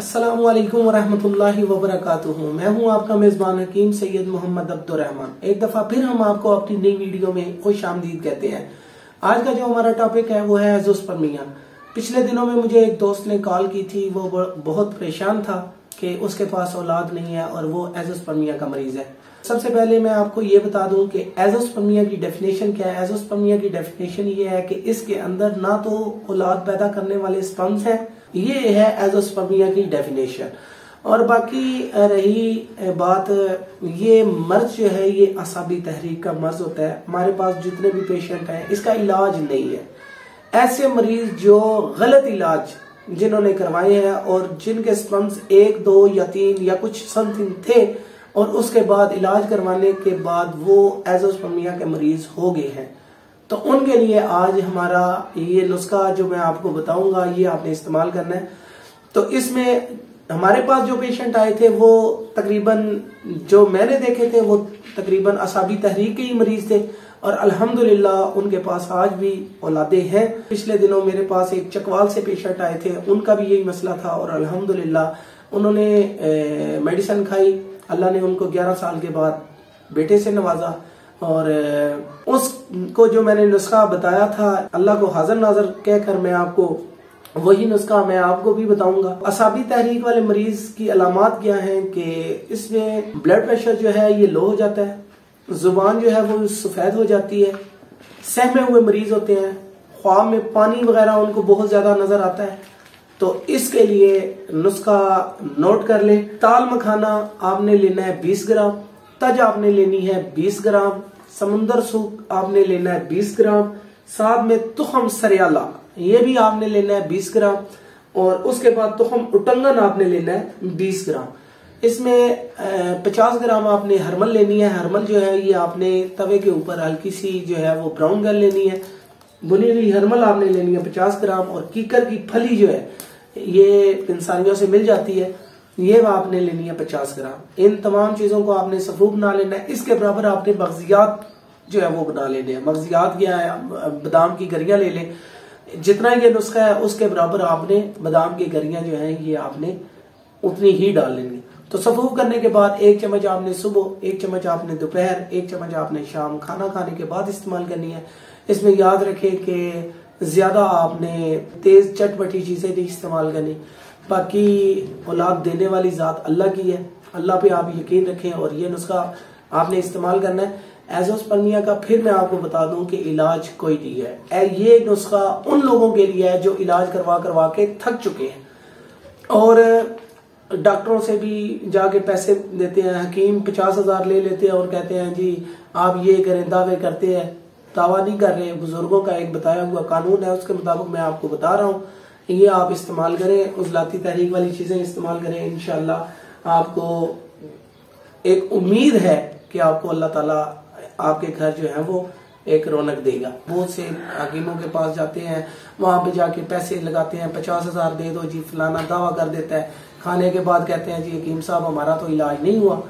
अस्सलामु अलैकुम वरहमतुल्लाहि वबरकातुहू। मैं हूं आपका मेजबान हकीम सैयद मोहम्मद अब्दुर्रहमान। एक दफा फिर हम आपको अपनी नई वीडियो में खुश आमदीद कहते हैं। आज का जो हमारा टॉपिक है वो है एज़ोस्पर्मिया। पिछले दिनों में मुझे एक दोस्त ने कॉल की थी, वो बहुत परेशान था कि उसके पास औलाद नहीं है और वो एज़ोस्पर्मिया का मरीज है। सबसे पहले मैं आपको ये बता दूं कि एज़ोस्पर्मिया की डेफिनेशन क्या है। एज़ोस्पर्मिया की डेफिनेशन ये है कि इसके अंदर ना तो औलाद पैदा करने वाले स्पर्म्स हैं, ये है एज़ोस्पर्मिया की डेफिनेशन। और बाकी रही बात, ये मर्ज जो है ये असाबी तहरीक का मर्ज होता है। हमारे पास जितने भी पेशेंट हैं इसका इलाज नहीं है। ऐसे मरीज जो गलत इलाज जिन्होंने करवाए हैं और जिनके स्पर्म्स 1, 2 या 3 या कुछ समथिंग थे और उसके बाद इलाज करवाने के बाद वो एज़ोस्पर्मिया के मरीज हो गए हैं, तो उनके लिए आज हमारा ये नुस्खा जो मैं आपको बताऊंगा ये आपने इस्तेमाल करना है। तो इसमें हमारे पास जो पेशेंट आए थे वो तकरीबन, जो मैंने देखे थे वो तकरीबन असाबी तहरीक के ही मरीज थे और अल्हम्दुलिल्लाह उनके पास आज भी औलादे हैं। पिछले दिनों मेरे पास एक चकवाल से पेशेंट आए थे, उनका भी यही मसला था और अल्हम्दुलिल्लाह उन्होंने मेडिसिन खाई, अल्लाह ने उनको 11 साल के बाद बेटे से नवाजा और उसको जो मैंने नुस्खा बताया था, अल्लाह को हाजिर नाजर कहकर मैं आपको वही नुस्खा मैं आपको भी बताऊंगा। असाबी तहरीक वाले मरीज की अलामात क्या हैं कि इसमें ब्लड प्रेशर जो है ये लो हो जाता है, जुबान जो है वो सफेद हो जाती है, सहमे हुए मरीज होते हैं, ख्वाब में पानी वगैरह उनको बहुत ज्यादा नजर आता है। तो इसके लिए नुस्खा नोट कर ले। ताल मखाना आपने लेना है 20 ग्राम, तज आपने लेनी है 20 ग्राम, समुंदर सूख आपने लेना है 20 ग्राम, साथ में तुखम सरियाला ये भी आपने लेना है 20 ग्राम और उसके बाद तुखम उटंगन आपने लेना है 20 ग्राम। इसमें 50 ग्राम आपने हरमल लेनी है। हरमल जो है ये आपने तवे के ऊपर हल्की सी जो है वो ब्राउन कर लेनी है। भुनी हुई हरमल आपने लेनी है 50 ग्राम और कीकर की फली जो है ये इंसानियों से मिल जाती है, ये आपने लेनी है 50 ग्राम। इन तमाम चीजों को आपने सफूब बना लेना है। इसके बराबर आपने मगजियात जो है वो बना लेने हैं। मगजियात क्या है, बादाम की गरियां ले लें, जितना ये नुस्खा है उसके बराबर आपने बादाम की गरियां जो है ये आपने उतनी ही डाल लेंगे। तो सफूब करने के बाद 1 चम्मच आपने सुबह, 1 चम्मच आपने दोपहर, 1 चम्मच आपने शाम खाना खाने के बाद इस्तेमाल करनी है। इसमें याद रखें कि ज्यादा आपने तेज चटपटी चीजें नहीं इस्तेमाल करनी। बाकी औलाद देने वाली जात अल्लाह की है, अल्लाह पे आप यकीन रखें और ये नुस्खा आपने इस्तेमाल करना है। एज़ोस्पर्मिया का फिर मैं आपको बता दूं कि इलाज कोई नहीं है। ये नुस्खा उन लोगों के लिए है जो इलाज करवा करवा के थक चुके हैं और डॉक्टरों से भी जाके पैसे देते हैं। हकीम 50,000 ले लेते हैं और कहते हैं जी आप ये करें, दावे करते हैं। दावा नहीं कर रहे, बुजुर्गों का एक बताया हुआ कानून है, उसके मुताबिक मैं आपको बता रहा हूँ, ये आप इस्तेमाल करें, उजलाती तहरीक वाली चीजें इस्तेमाल करें। इंशाल्लाह आपको एक उम्मीद है कि आपको अल्लाह ताला आपके घर जो है वो एक रौनक देगा। बहुत से हकीमों के पास जाते हैं, वहां पे जाके पैसे लगाते हैं, 50,000 दे दो जी, फलाना दावा कर देता है। खाने के बाद कहते हैं जी हकीम साहब हमारा तो इलाज नहीं हुआ,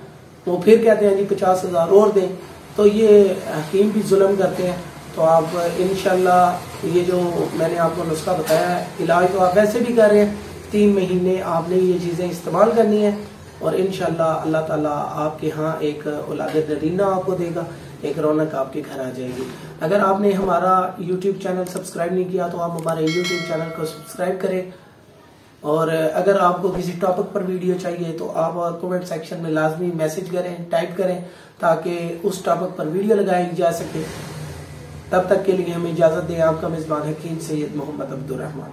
वो फिर कहते हैं जी 50,000 और दें। तो ये हकीम भी जुल्म करते हैं। तो आप इंशाल्लाह ये जो मैंने आपको नुस्खा बताया है, इलाज तो आप वैसे भी कर रहे हैं, 3 महीने आपने ये चीजें इस्तेमाल करनी है और इंशाल्लाह अल्लाह ताला आपके यहाँ एक औलाद नरीना आपको देगा, एक रौनक आपके घर आ जाएगी। अगर आपने हमारा YouTube चैनल सब्सक्राइब नहीं किया तो आप हमारे YouTube चैनल को सब्सक्राइब करें और अगर आपको किसी टॉपिक पर वीडियो चाहिए तो आप कमेंट सेक्शन में लाजमी मैसेज करें, टाइप करें ताकि उस टॉपिक पर वीडियो लगाई जा सके। तब तक के लिए हमें इजाजत दें। आपका मेजबान हकीम सैयद मोहम्मद अब्दुर्रहमान।